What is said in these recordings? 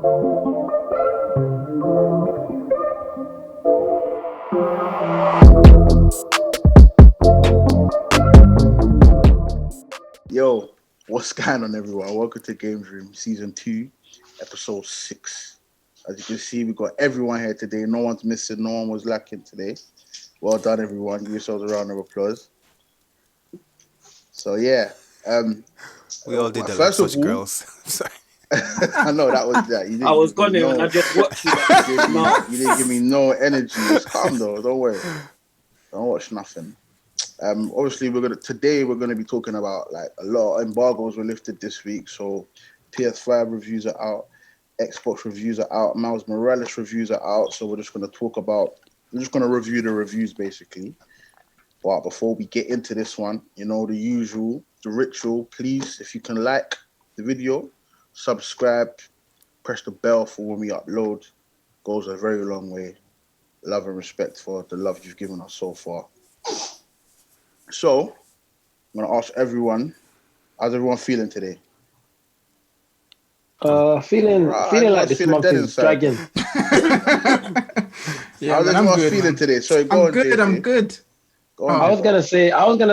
Yo, what's going on, everyone? Welcome to Games Room Season 2, Episode 6. As you can see, we got everyone here today. No one's missing, no one was lacking today. Well done, everyone. Give yourselves a round of applause. So, yeah. We all did that like first of such all, girls. Sorry. I know that was that. I was gonna, and I just watched you. You didn't give me no energy. It's calm though. Don't worry. Don't watch nothing. Obviously, today we're gonna be talking about like a lot of embargoes were lifted this week. So PS5 reviews are out, Xbox reviews are out, Miles Morales reviews are out. So we're just gonna review the reviews basically. But before we get into this one, you know the ritual. Please, if you can like the video, subscribe, press the bell for when we upload. Goes a very long way. Love and respect for the love you've given us so far. So, I'm gonna ask everyone, how's everyone feeling today? Feeling like this month is dragging. Yeah, how's everyone feeling today? Sorry, I'm good. I was gonna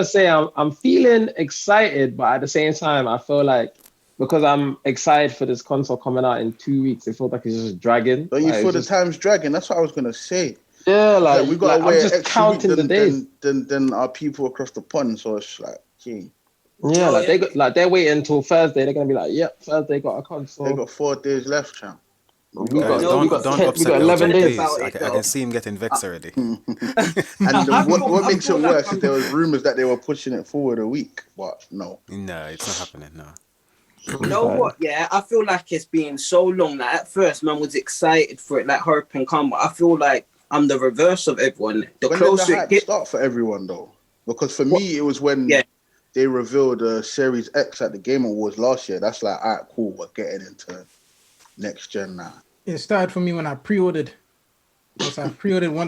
say I'm feeling excited, but at the same time, I feel like because I'm excited for this console coming out in 2 weeks, it feels like it's just dragging. Don't you feel the time's dragging? That's what I was gonna say. Yeah, like we got I'm just counting the days. Than our people across the pond, so it's like, gee. Yeah, they're waiting until Thursday. They're gonna be like, "Yep, Thursday got a console." They got 4 days left, champ. Don't upset 11 days. I can see him getting vexed already. And what makes it worse is there was rumors that they were pushing it forward a week, but no. No, it's not happening. No. You know what? Yeah, I feel like it's been so long. Like at first, man was excited for it, like hope and come. But I feel like I'm the reverse of everyone. When did the hype start for everyone though? Because for me, it was when they revealed the Series X at the Game Awards last year. That's like, all right, cool, we're getting into next gen now. It started for me when I pre-ordered. Once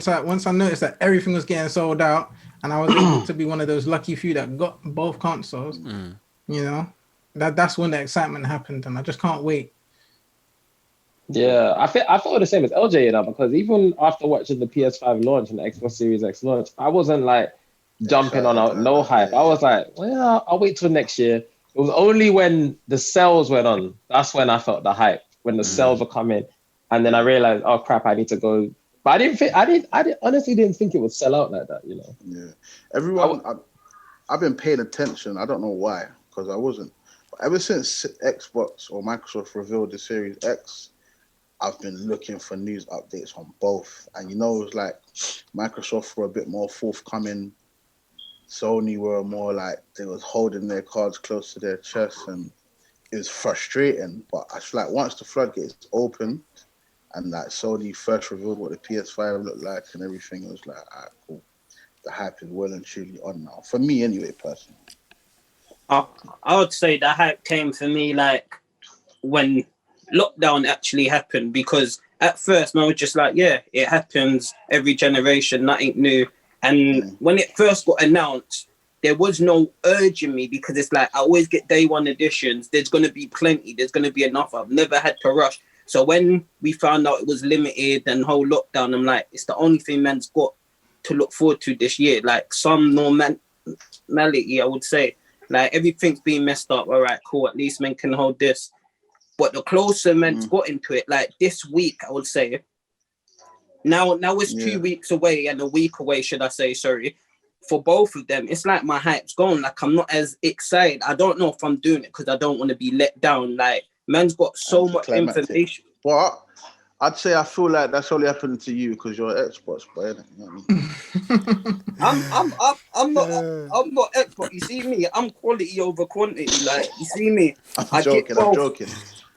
I noticed that everything was getting sold out, and I was able to be one of those lucky few that got both consoles. You know, that's when the excitement happened, and I just can't wait. Yeah, I feel the same as LJ, you know, because even after watching the PS5 launch and the Xbox Series X launch, I wasn't like jumping on no hype. I was like, well, I'll wait till next year. It was only when the sales went on, that's when I felt the hype, when the sales were coming. And then I realized, oh crap, I need to go. But I honestly didn't think it would sell out like that, you know. Yeah. Everyone, I've been paying attention. I don't know why, because I wasn't. But ever since Xbox or Microsoft revealed the Series X, I've been looking for news updates on both. And, you know, it was like Microsoft were a bit more forthcoming. Sony were more like they was holding their cards close to their chest, and it was frustrating. But I feel like once the floodgates opened and like Sony first revealed what the PS5 looked like and everything, it was like, all right, cool. The hype is well and truly on now. For me anyway, personally. I would say the hype came for me like when lockdown actually happened, because at first man was just like, yeah, it happens every generation, nothing new. And when it first got announced, there was no urging me, because it's like I always get day one editions. There's going to be plenty. There's going to be enough. I've never had to rush. So when we found out it was limited and whole lockdown, I'm like, it's the only thing man's got to look forward to this year. Like some normality, I would say. Like everything's being messed up. All right, cool. At least men can hold this. But the closer men's got into it, like this week, I would say, now it's 2 weeks away and a week away, should I say, sorry, for both of them. It's like my hype's gone. Like I'm not as excited. I don't know if I'm doing it because I don't want to be let down. Like man's got so much information. Well, I'd say I feel like that's only happening to you because you're an Xbox player. You know what I mean? I'm not Xbox. You see me? I'm quality over quantity. Like you see me? I'm joking.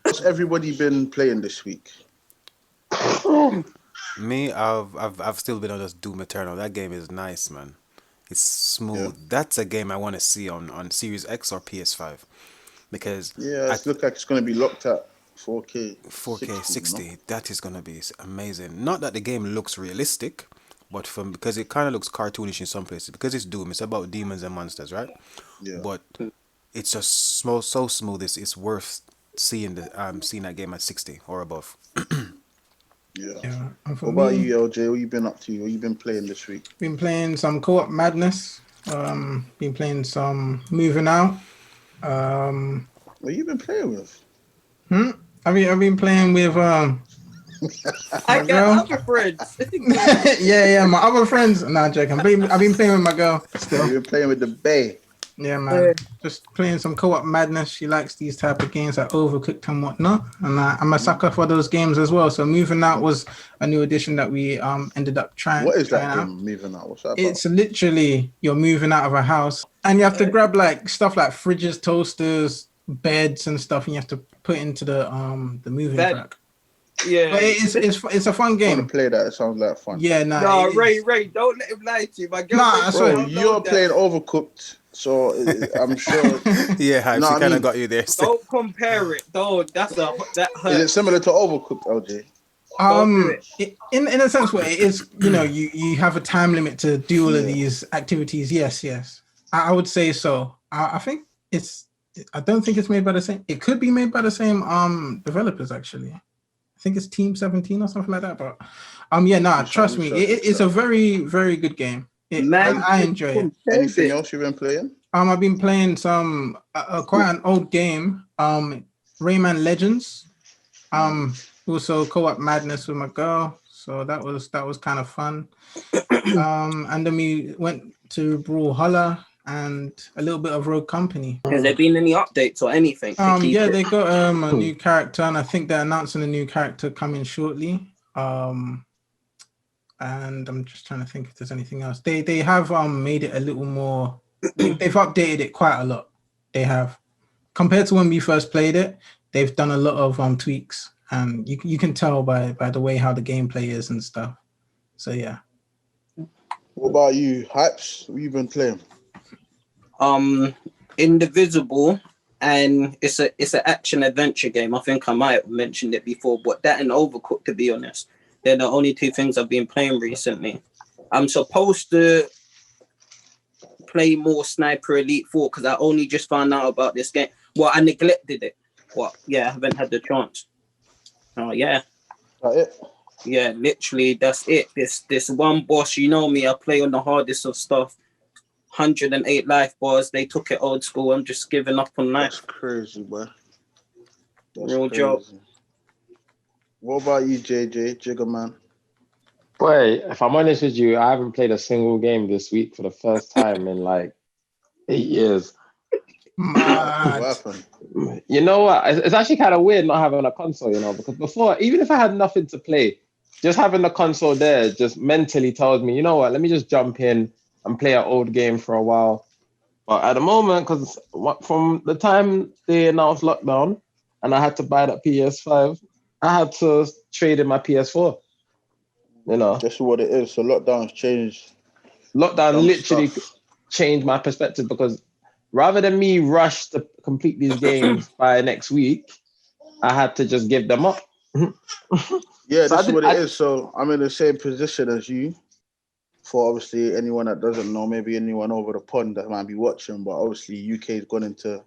What's everybody been playing this week? Me, I've still been on this Doom Eternal. That game is nice, man. It's smooth. Yeah. That's a game I want to see on Series X or PS5, because it looks like it's going to be locked at 4K 60. You know? That is going to be amazing. Not that the game looks realistic, but because it kind of looks cartoonish in some places. Because it's Doom, it's about demons and monsters, right? Yeah. But it's just so smooth. It's worth seeing that game at 60 or above. Yeah. Yeah. And for What about me, you, LJ? What you been up to? What you been playing this week? been playing some Co-op Madness. Been playing some Moving Out. What you been playing with? I've been playing with I my get girl. other friends. yeah, my other friends. Nah, joking. I've been playing with my girl still. You been playing with the Bay. Yeah, man. Just playing some Co-op Madness. She likes these type of games like Overcooked and whatnot, and I'm a sucker for those games as well. So Moving Out was a new addition that we ended up trying. What is that out. game? Moving Out. What's that about? It's literally you're moving out of a house, and you have to grab like stuff like fridges, toasters, beds, and stuff, and you have to put into the moving Bed. track. Yeah. But it's a fun I want game. to play that. It sounds like fun. Yeah, nah. No, it is. Ray, don't let him lie to you. My girl. Nah, I swear. Bro, you're playing Overcooked, so I'm sure. Yeah, Hype, No, she I kind of mean- got you there. So. Don't compare it. Don't. That Is it hurts. similar to Overcooked, LJ? In a sense where it is, you have a time limit to do all of Yeah. these activities. Yes. I would say so. I think I don't think it's made by the same. It could be made by the same developers actually. I think it's Team 17 or something like that. But trust me, it's a very, very good game. I enjoy it. Anything else you've been playing? I've been playing some quite an old game, Rayman Legends. Also Co-op Madness with my girl, so that was kind of fun. And then we went to Brawlhalla and a little bit of Rogue Company. Has there been any updates or anything? They got a new character, and I think they're announcing a new character coming shortly. And I'm just trying to think if there's anything else. They have made it a little more. They've updated it quite a lot. They have, compared to when we first played it. They've done a lot of tweaks, and you can tell by the way how the gameplay is and stuff. So yeah. What about you, Hypes? What you been playing? Indivisible, and it's an action adventure game. I think I might have mentioned it before, but that and Overcooked, to be honest, they're the only two things I've been playing recently. I'm supposed to play more Sniper Elite 4 because I only just found out about this game. Well, I neglected it. I haven't had the chance. Oh yeah. That it? Yeah, literally, that's it. This one boss, you know me, I play on the hardest of stuff. 108 life bars. They took it old school. I'm just giving up on life. That's crazy, boy. Real joke. What about you, JJ, Jigger Man? Boy, if I'm honest with you, I haven't played a single game this week for the first time in like 8 years. What Mad. happened? You know what? It's actually kind of weird not having a console, because before, even if I had nothing to play, just having the console there just mentally tells me, you know what, let me just jump in and play an old game for a while. But at the moment, because from the time they announced lockdown and I had to buy that PS5, I had to trade in my PS4. Just what it is. So lockdown's changed. Lockdown some literally stuff. changed my perspective, because rather than me rush to complete these games by next week, I had to just give them up. Yeah, So this is what it is. So I'm in the same position as you. For obviously anyone that doesn't know, maybe anyone over the pond that might be watching, but obviously UK's gone into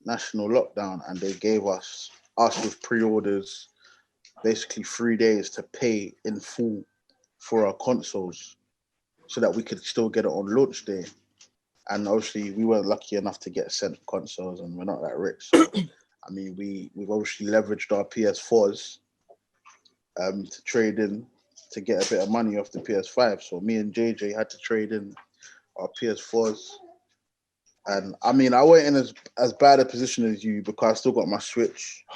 national lockdown and they gave us with pre-orders basically 3 days to pay in full for our consoles so that we could still get it on launch day. And obviously we weren't lucky enough to get sent consoles and we're not that rich. So I mean we've obviously leveraged our PS4s to trade in to get a bit of money off the PS5. So me and JJ had to trade in our PS4s. And I mean, I went in as bad a position as you because I still got my Switch.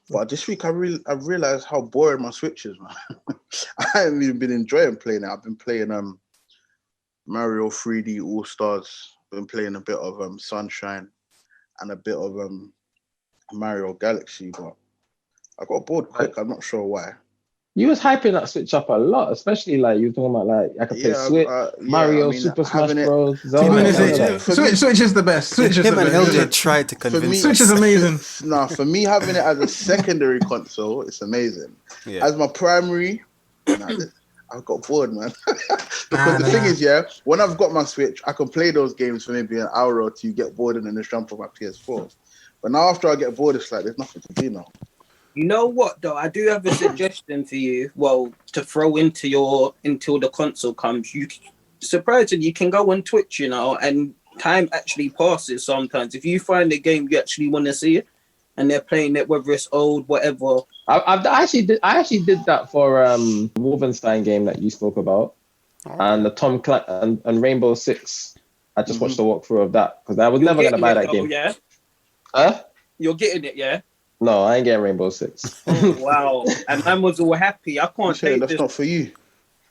But this week I realized how boring my Switch is, man. I haven't even been enjoying playing it. I've been playing Mario 3D All-Stars. Been playing a bit of Sunshine and a bit of Mario Galaxy, but I got bored quick. I'm not sure why. You was hyping that Switch up a lot, especially like you were talking about like I could play Switch, Mario, Super Smash Bros. Switch is the best. Switch is Him the and best. LJ tried to convince Switch us. is amazing. Nah, for me having it as a secondary console, it's amazing. Yeah. As my primary, I got bored, man. Because Nah, the nah. thing is, yeah, when I've got my Switch, I can play those games for maybe an hour or two, get bored, and then just jump on my PS4. But now after I get bored, it's like there's nothing to do now. You know what though? I do have a suggestion for you. Well, to throw into your until the console comes. You surprisingly you can go on Twitch, you know, and time actually passes sometimes. If you find a game you actually want to see, and they're playing it, whether it's old, whatever. I actually did that for Wolfenstein game that you spoke about, and the and Rainbow Six. I just watched the walkthrough of that because I was never gonna buy that game. Yeah. Huh? You're getting it, yeah. No, I ain't getting Rainbow Six. Oh, wow. And man was all happy. I can't take That's this. not for you.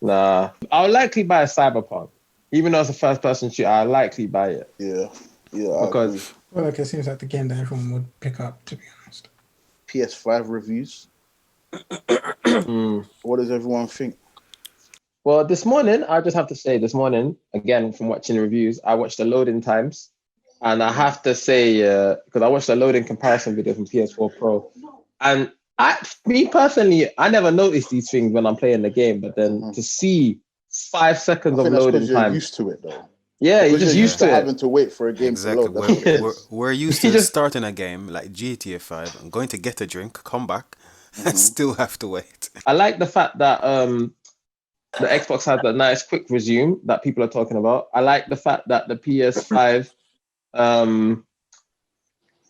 Nah, I'll likely buy a Cyberpunk, even though it's a first-person shooter. I'll likely buy it. Yeah, I Because agree. Well, like, it seems like the game that everyone would pick up, to be honest. PS5 reviews. mm. What does everyone think? Well, this morning, I just have to say, again, from watching the reviews, I watched the loading times. And I have to say, because I watched the loading comparison video from PS4 Pro. And me personally, I never noticed these things when I'm playing the game. But then to see 5 seconds of loading time. You're used to it, though. Yeah, you're just used to it. Having to wait for a game to load. We're used to starting a game like GTA 5 and going to get a drink, come back, and still have to wait. I like the fact that the Xbox has that nice quick resume that people are talking about. I like the fact that the PS5,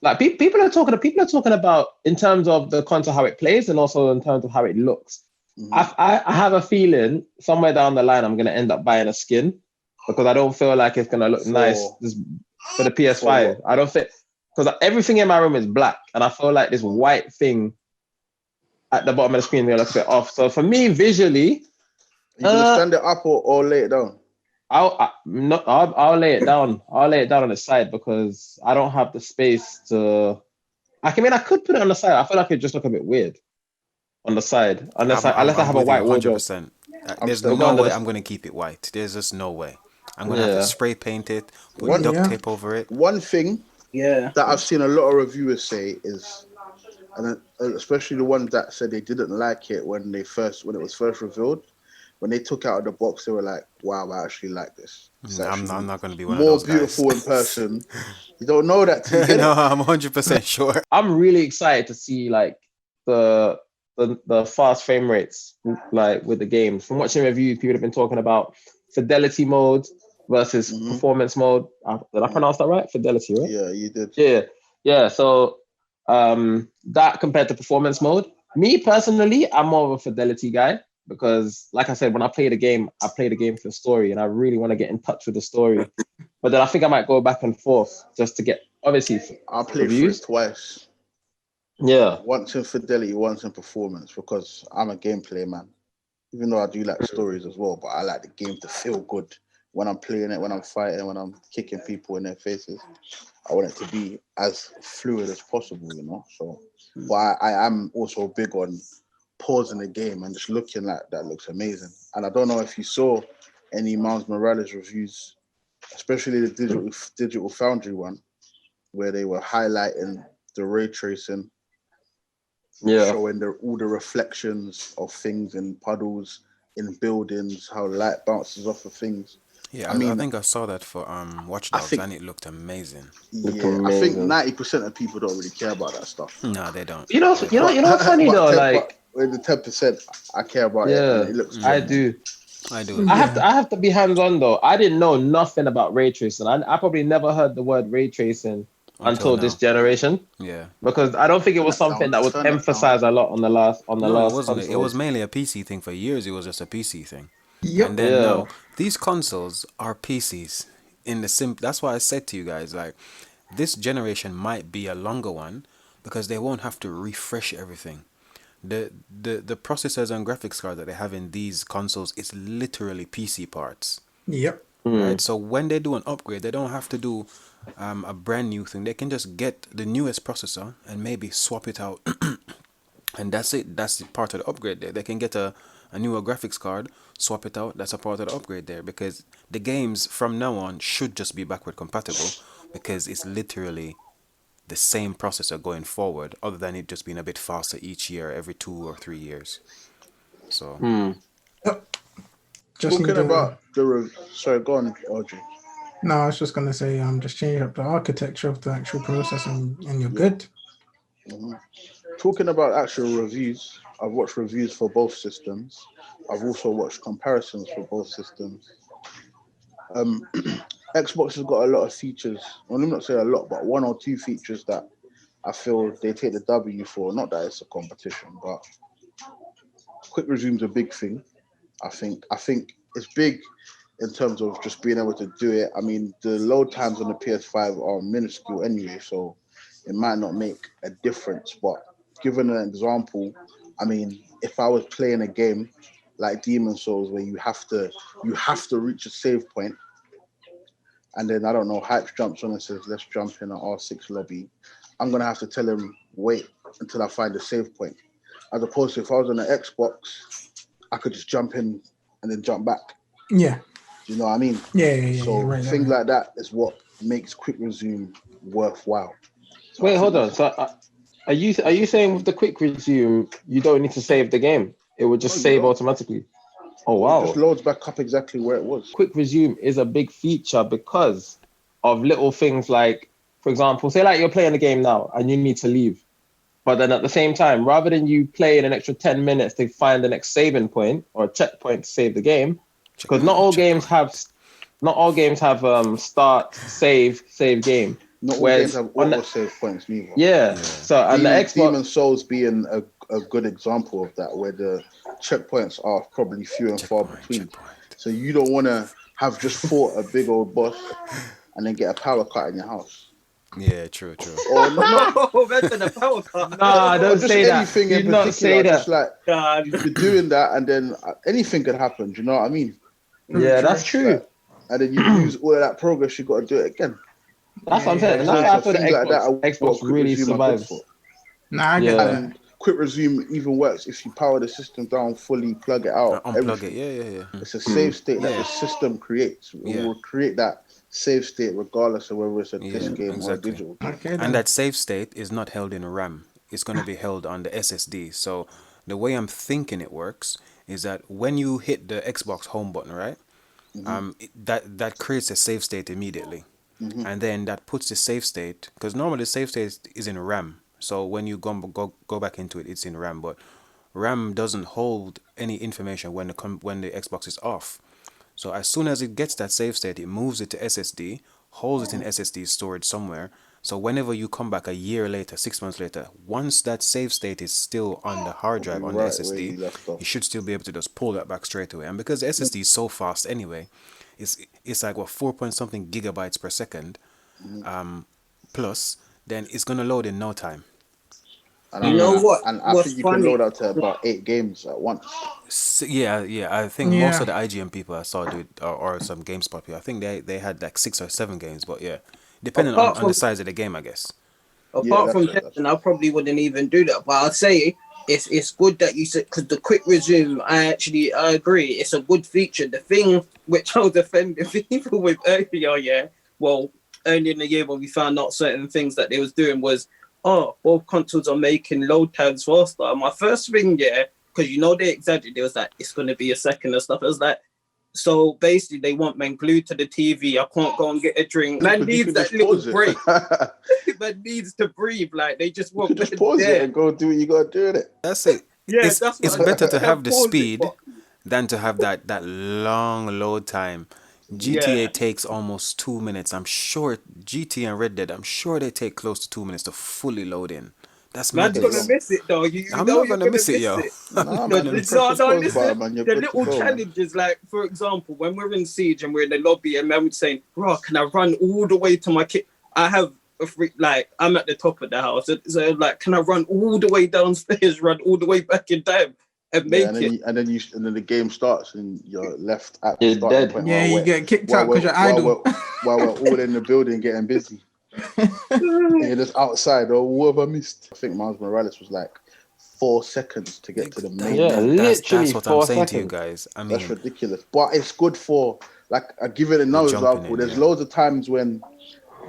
like people are talking about in terms of the console how it plays and also in terms of how it looks. I have a feeling somewhere down the line I'm gonna end up buying a skin because I don't feel like it's gonna look nice for the PS5. I don't think because everything in my room is black and I feel like this white thing at the bottom of the screen is gonna look a bit off. So for me, visually. You gonna stand it up or lay it down? I'll lay it down. I'll lay it down on the side because I don't have the space to. I could put it on the side. I feel like it'd just look a bit weird on the side unless I have a white wardrobe. 100%. There's no way I'm gonna keep it white. There's just no way. I'm gonna have to spray paint it, put duct tape over it. One thing, that I've seen a lot of reviewers say is, and especially the ones that said they didn't like it when it was first revealed. When they took out of the box, they were like, "Wow, I actually like this." I'm not going to be one of those guys. More beautiful in person. You don't know that till you get No, it. I'm 100% sure. I'm really excited to see like the fast frame rates like with the game. From watching reviews, people have been talking about fidelity mode versus performance mode. Did I pronounce that right? Fidelity, right? Yeah, you did. Yeah. So that compared to performance mode. Me personally, I'm more of a fidelity guy. Because, like I said, when I play the game for the story, and I really want to get in touch with the story. But then I think I might go back and forth just to get, obviously, I played through it twice. Yeah. Once in fidelity, once in performance, because I'm a gameplay man. Even though I do like stories as well, but I like the game to feel good when I'm playing it, when I'm fighting, when I'm kicking people in their faces. I want it to be as fluid as possible, you know. So, but I am also big on pausing the game and just looking like that looks amazing. And I don't know if you saw any Miles Morales reviews, especially the Digital Foundry one, where they were highlighting the ray tracing, showing all the reflections of things in puddles, in buildings, how light bounces off of things. Yeah, I think I saw that for Watch Dogs and it looked amazing. Yeah, I think 90% of people don't really care about that stuff. No, they don't. You know what's funny though, like with the 10%, I care about it. And it looks I do. I do. I have to be hands on though. I didn't know nothing about ray tracing. I probably never heard the word ray tracing until this generation. Yeah. Because I don't think it was something that was emphasized a lot on the last. It wasn't. It was mainly a PC thing for years. It was just a PC thing. Yep. And then now these consoles are PCs. That's why I said to you guys, like, this generation might be a longer one because they won't have to refresh everything. The processors and graphics cards that they have in these consoles is literally PC parts. Yep. Right. So when they do an upgrade, they don't have to do a brand new thing. They can just get the newest processor and maybe swap it out, and that's it. That's part of the upgrade there. They can get a newer graphics card, swap it out. That's a part of the upgrade there because the games from now on should just be backward compatible because it's literally the same processor going forward, other than it just being a bit faster each year, every 2 or 3 years. So. Yep. Just need Talking to. about sorry, go on, Audrey. No, I was just gonna say, just change up the architecture of the actual process, and you're good. Mhm. Talking about actual reviews, I've watched reviews for both systems. I've also watched comparisons for both systems. Xbox has got a lot of features. Well, I'm not saying a lot, but one or two features that I feel they take the W for. Not that it's a competition, but quick resume's a big thing. I think it's big in terms of just being able to do it. I mean, the load times on the PS5 are minuscule anyway, so it might not make a difference. But given an example, I mean, if I was playing a game like Demon Souls where you have to reach a save point, and then I don't know, Hype jumps on and says, "Let's jump in an R6 lobby," I'm gonna have to tell him wait until I find a save point. As opposed to if I was on an Xbox, I could just jump in and then jump back. Yeah. Do you know what I mean? Yeah. So Right, things like that is what makes quick resume worthwhile. So Wait, hold on. So are you saying with the quick resume you don't need to save the game? It would just save automatically. Oh wow! It just loads back up exactly where it was. Quick resume is a big feature because of little things like, for example, say like you're playing a game now and you need to leave, but then at the same time, rather than you playing an extra 10 minutes to find the next saving point or a checkpoint to save the game, because not all games have start save game. Not all games have auto save points neither. Yeah. So and the Xbox Demon Souls being a good example of that, where the checkpoints are probably few and far between. So you don't want to have just fought a big old boss and then get a power cut in your house. Yeah, true. Or not. Better than a power cut. Nah, don't just say that. anything Do in not particular. say that. Just like you're doing that, and then anything could happen. Do you know what I mean? Yeah, that's true. Like, and then you lose all of that progress. You got to do it again. That's what I'm saying. And that's why I feel the Xbox really survives. Nah, I get that. And quick resume even works if you power the system down fully, plug it out, Unplug it. Yeah. It's a save state that the system creates. It will create that save state regardless of whether it's a disc game or a digital. Okay, and that save state is not held in RAM. It's going to be held on the SSD. So the way I'm thinking it works is that when you hit the Xbox home button, right? That creates a save state immediately. And then that puts the save state, because normally the save state is in RAM. So when you go back into it, it's in RAM. But RAM doesn't hold any information when the Xbox is off. So as soon as it gets that save state, it moves it to SSD, holds it in SSD storage somewhere. So whenever you come back a year later, 6 months later, once that save state is still on the hard drive on the SSD, you should still be able to just pull that back straight away. And because the SSD is so fast anyway, it's like 4 point something gigabytes per second, plus, then it's gonna load in no time. And you know what? And I think you can load out to about 8 games at once. So, yeah. I think most of the IGN people I saw do it, or some GameSpot people, I think they had like 6 or 7 games, but yeah, depending on the size of the game, I guess. Apart from testing, I probably wouldn't even do that. But I'd say it's good that you said, because the quick resume, I agree, it's a good feature. The thing which I was offended people with earlier in the year when we found out certain things that they was doing was, both consoles are making load times faster. And my first thing, because they exaggerated, it was like, it's going to be a second and stuff. It was like, so basically they want men glued to the TV. I can't go and get a drink. Man needs that little break. Man needs to breathe. Like, they just want just pause it and go do what you got to do with it. That's it. Yeah, it's better to have the speed than to have that long load time. GTA takes almost 2 minutes. I'm sure GTA and Red Dead, I'm sure they take close to 2 minutes to fully load in. That's man's gonna miss it though. I'm not gonna miss it, yo. The little challenges, like for example, when we're in Siege and we're in the lobby and man was saying, "Bro, can I run all the way to my kit?" I have I'm at the top of the house, so like, can I run all the way downstairs, run all the way back in time? And make it. And then the game starts and you're left at the starting point. Yeah, you get kicked out because you're idle. While we're all in the building getting busy. And you're just outside. Oh, what have I missed? I think Miles Morales was like 4 seconds to get to the main. Yeah, literally that's what I'm saying to you guys. I mean, that's ridiculous. But it's good for, like, I give it another example. There's loads of times when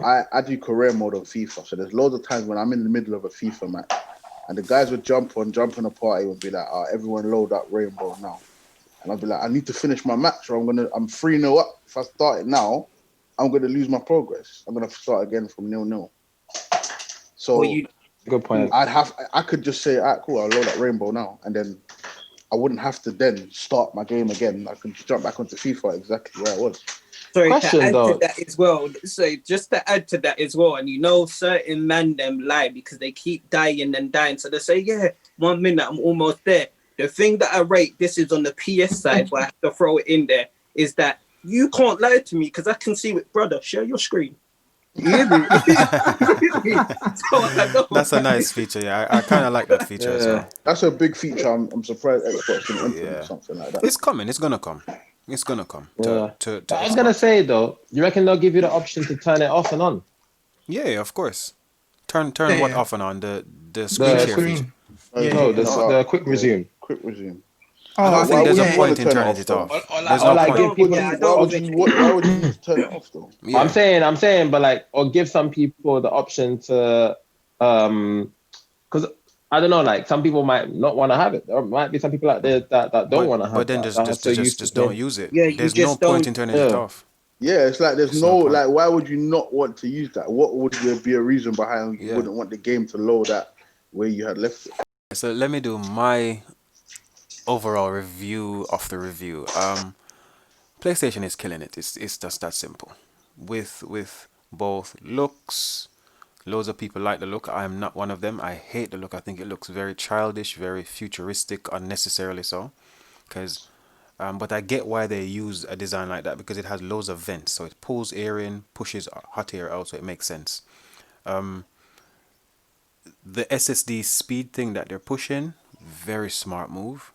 I do career mode on FIFA. So there's loads of times when I'm in the middle of a FIFA match. And the guys would jump on a party and be like, everyone load up Rainbow now. and I'll be like, I need to finish my match, or I'm 3-0 up. If I start it now, I'm gonna lose my progress. I'm gonna start again from 0-0. So good point. I could just say, all right, cool, I'll load up Rainbow now, and then I wouldn't have to then start my game again. I can jump back onto FIFA exactly where I was. Sorry, Question, to add though. to that as well. So just to add to that as well, and you know, certain man them lie because they keep dying and dying. So they say, yeah, 1 minute, I'm almost there. The thing that I rate, this is on the PS side, but I have to throw it in there, is that you can't lie to me because I can see it. Brother, share your screen. You hear me? So That's a nice feature. Yeah, I kind of like that feature as well. That's a big feature. I'm surprised Xbox didn't implement something like that. It's coming. It's gonna come. It's gonna come. To I was gonna say though, you reckon they'll give you the option to turn it off and on? Yeah, of course. Turn what off and on the screen share feature. The quick resume. Quick resume. I don't think there's a point in turning it off. There's no point. Why would you turn it off though? Yeah. I'm saying, but like, or give some people the option to, because I don't know, like some people might not want to have it. There might be some people out there that don't want to have it. But then just don't use it. Yeah, there's no point in turning it off. Yeah, it's like there's no like, why would you not want to use that? What would there be a reason behind you wouldn't want the game to load that where you had left it? So let me do my overall review of the review. PlayStation is killing it. It's just that simple. With both looks, loads of people like the look. I am not one of them. I hate the look. I think it looks very childish, very futuristic, unnecessarily so. But I get why they use a design like that because it has loads of vents. So it pulls air in, pushes hot air out, so it makes sense. The SSD speed thing that they're pushing, very smart move.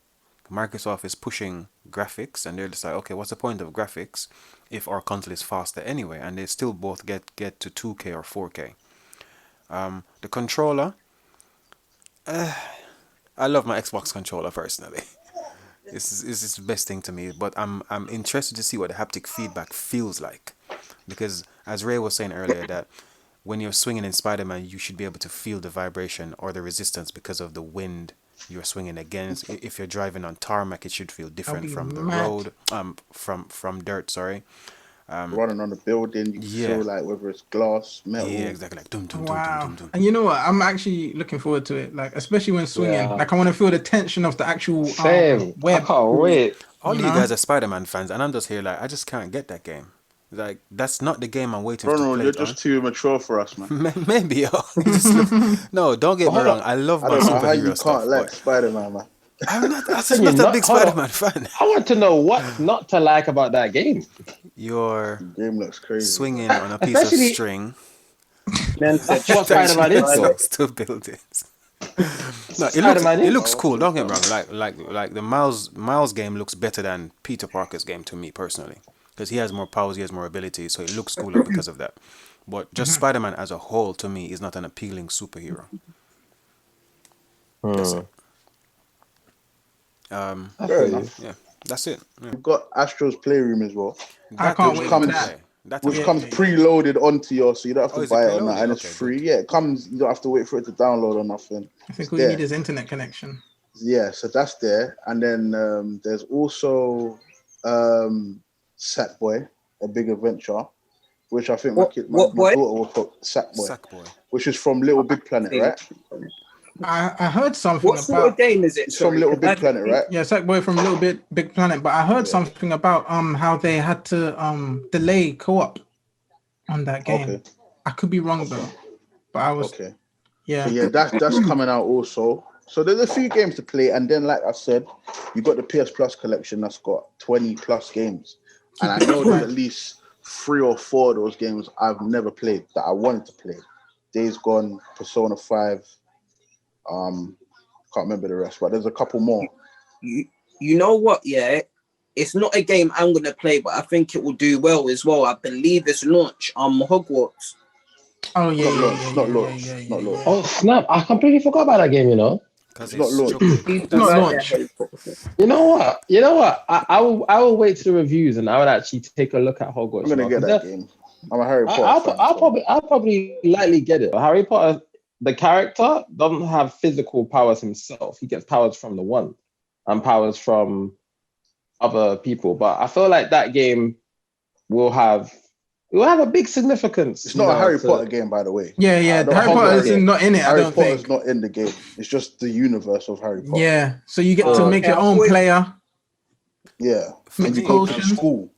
Microsoft is pushing graphics and they're just like, okay, what's the point of graphics if our console is faster anyway? And they still both get to 2K or 4K. The controller, I love my Xbox controller personally. It's the best thing to me, but I'm interested to see what the haptic feedback feels like, because as Ray was saying earlier, that when you're swinging in Spider-Man, you should be able to feel the vibration or the resistance because of the wind you're swinging against. If you're driving on tarmac, it should feel different from the road, from dirt. Sorry. Running on the building, you feel like whether it's glass, metal. Yeah, exactly. Like dum, dum, Wow. dum, dum, dum. And you know what? I'm actually looking forward to it. Like, especially when swinging. Yeah. Like, I want to feel the tension of the actual Same. web. I can't wait. All you guys are Spider-Man fans, and I'm just here like, I just can't get that game. Like, that's not the game I'm waiting to Ronald, play. you're just too mature for us, man. Maybe, yo. No, don't get me wrong. I love my superhero stuff. Can't like Spider-Man, man. I'm not a big Spider-Man fan. I want to know what not to like about that game. You're game looks crazy. swinging on a piece of string. That's what Spider-Man is. To build it. No, it looks cool. Don't get me wrong. Like the Miles game looks better than Peter Parker's game to me personally, because he has more powers, he has more abilities, so it looks cooler because of that. But just Spider-Man as a whole to me is not an appealing superhero. That's it. Yeah, that's it. Yeah. We've got Astro's Playroom as well. I can't wait for that. Which comes preloaded onto yours, so you don't have to buy it on that, and it's free. Yeah, it comes. You don't have to wait for it to download or nothing. I think all you need is internet connection. Yeah, so that's there, and then there's also Sackboy, A Big Adventure, which I think my daughter will call Sackboy, which is from Little Big Planet, right? I heard something what sort of game is it? It's from Little Big Planet, right? Yeah, Sackboy from Little Big Planet. But I heard something about how they had to delay co-op on that game. Okay. I could be wrong though, but I was yeah. So that's coming out also. So there's a few games to play, and then like I said, you got the PS Plus collection that's got 20 plus games, and I know there's at least 3 or 4 of those games I've never played that I wanted to play. Days Gone, Persona 5. Can't remember the rest, but there's a couple more. You know what? Yeah, it's not a game I'm gonna play, but I think it will do well as well. I believe it's launch Hogwarts. Oh yeah, not launch. Oh snap! I completely forgot about that game. You know, because it's not launch. It's not launch. You know what? I will wait to the reviews, and I would actually take a look at Hogwarts. I'm gonna get that game. I'm a Harry Potter fan. I'll probably lightly get it. Harry Potter. The character doesn't have physical powers himself. He gets powers from the wand and powers from other people. But I feel like that game will have a big significance. It's not a Harry Potter game, by the way. Yeah, yeah. don't Harry hold Potter that is not in it. I Harry don't Potter's think. not in the game. It's just the universe of Harry Potter. Yeah. So you get to Oh, make okay. your own player. Yeah. For And you me- go to Potions. school.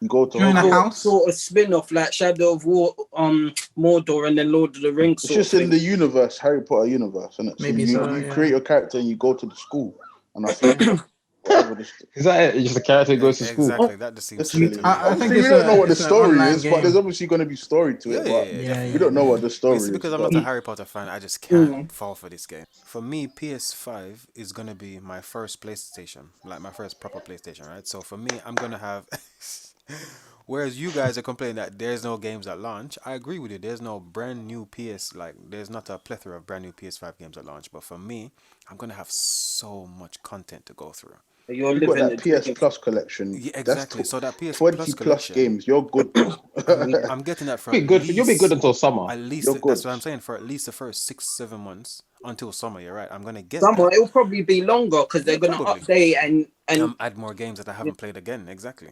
You go to Join a Hogwarts. house. Sort of spin-off like Shadow of War, Mordor, and then Lord of the Rings. It's Sort just of in thing. the universe, Harry Potter universe, isn't it? Maybe you, so, you yeah. create your character and you go to the school. And I think whatever the Is that it? Just a character who goes to school. Exactly. That just seems literally. silly to me. I think Obviously, we it's don't know what the it's an story online is, but game. there's obviously going to be story to Yeah, it. yeah, But yeah, Yeah, definitely. we don't know what the story It's is. because I'm but- not a Harry Potter fan. I just can't fall for this game. For me, PS5 is gonna be my first PlayStation, like my first proper PlayStation, right? So for me, I'm gonna have. Whereas you guys are complaining that there's no games at launch, I agree with you. There's no brand new there's not a plethora of brand new PS5 games at launch. But for me, I'm gonna have so much content to go through. You're You got living that the PS Plus collection. Yeah, That's exactly. So that PS 20 Plus plus collection, games. You're good, bro. I'm getting that for You'll be good until summer. at least You're that's good. what I'm saying, for at least the first 6-7 months until summer. You're right. I'm gonna get Summer, that. it'll probably be longer because they're gonna Probably. update and Add more games that I haven't played again. Exactly.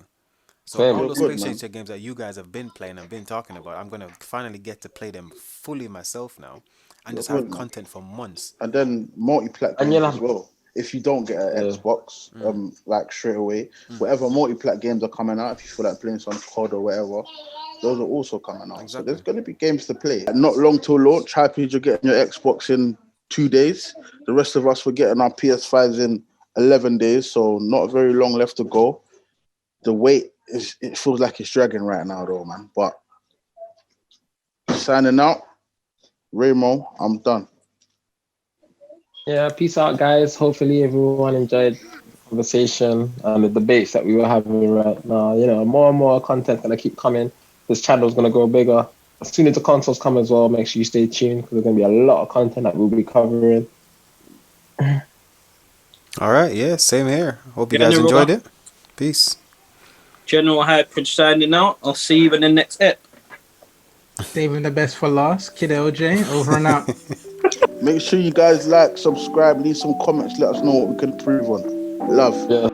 So Same. all You're those good, PlayStation games that you guys have been playing and been talking about, I'm gonna finally get to play them fully myself now, and You're just have good, man. content for months. And then multi-plat And games you'll as have- well. If you don't get an Yeah. Xbox, like straight away, whatever multi-plat games are coming out, if you feel like playing some COD or whatever, those are also coming out. So Exactly. there's going to be games to play. Not long till launch. Happy you're getting your Xbox in 2 days. The rest of us, we're getting our PS5s in 11 days. So not very long left to go. The wait it feels like it's dragging right now, though, man. But signing out, Raymo, I'm done. Yeah, peace out, guys. Hopefully, everyone enjoyed the conversation and the debates that we were having right now. You know, more and more content gonna keep coming. This channel's gonna grow bigger. As soon as the consoles come as well, make sure you stay tuned because there's gonna be a lot of content that we'll be covering. All right. Yeah. Same here. Hope you Yeah, guys no, enjoyed Robert. it. Peace. General Hyper signing out. I'll see you in the next ep. Saving the best for last. Kid LJ, over and out. Make sure you guys like, subscribe, leave some comments, let us know what we can improve on. Love. Yeah.